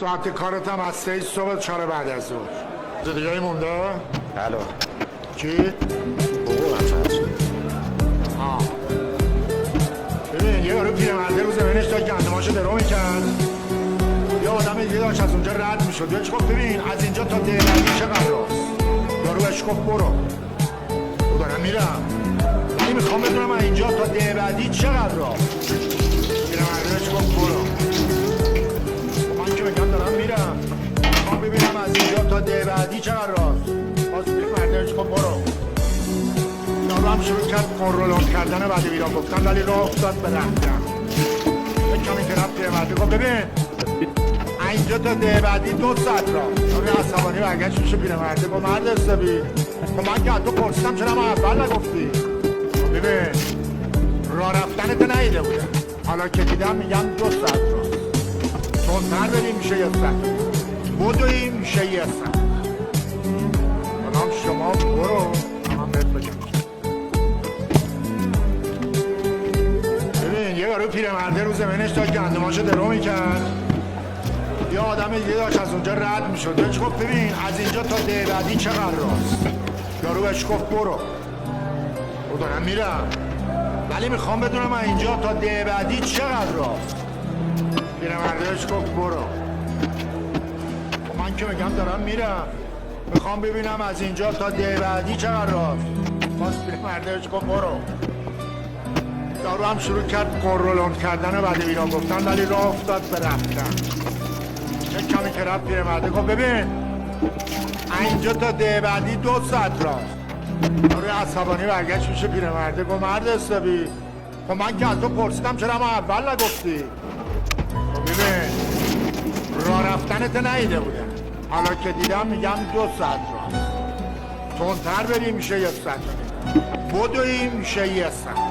ساعت کارت هم از 3 صبح 4 بعد از ظهر. دیگه مونده؟ بله. چی؟ حقوقم چند شد؟ ببین یه یارو پیرمرده رو زمینش تا گندماشو درو میکرد، یه آدم دیگه داشت از اونجا رد میشد، بهش گفت ببین از اینجا تا دهلوی چقدر راست؟ یارو بهش گفت برو. دارم میرم ولی میخوام بدونم از اینجا تا ده بعدی چقدر راست؟ پیرمرده بهش گفت برو. من که بگم دارم میرم میخوام ببینم از اینجا تا ده بعدی چقدر راست؟ باز پیرمرده بهش گفت برو. یارو هم شروع کرد کنرولون کردن بعد ویران گفتن، ولی راه افتاد به رفتن. یک کمی که رفت پیرمرده گفت ببین اینجا تا ده بعدی 2 ساعت راه. یارو عصبانی برگشت میشه پیرمرده گفت مرد حسابی خب من که از تو پرسیدم چرا ما اول نگفتی؟ ببین راه رفتنت ندیده بودم، حالا که دیدم میگم 2 ساعت راه. تندتر بریم میشه 1 ساعت، بدویم میشه 1 ساعت. منام شما برو من بهت بگم. ببین یه یارو پیرمرده رو زمینش تا گندماشو درو میکرد، یه آدم دیگه داشت از اونجا رد میشد، بهش گفت ببین از اینجا تا ده بعدی چقدر راست؟ یارو بهش گفت برو. دارم میرم ولی میخوام بدونم از اینجا تا ده بعدی چقدر راست؟ پیرمرده بهش گفت برو. من که میگم دارم میرم میخوام ببینم از اینجا تا ده بعدی چقدر راست؟ باز پیرمرده بهش گفت برو. یارو هم شروع کرد کنرولون کردن و بعد ویران گفتن، ولی راه افتاد به رفتن. یک کمی که رفت پیرمرده گفت ببین اینجا تا ده بعدی 2 ساعت راست. یارو عصبانی برگشت میشه پیرمرده گفت مرد حسابی خب من که از تو پرسیدم چرا ما اول نگفتی؟ خب ببین راه رفتنت ندیده بودم، حالا که دیدم میگم 2 ساعت راست. تندتر بریم میشه 1 ساعت، بدویم میشه 1 ساعت.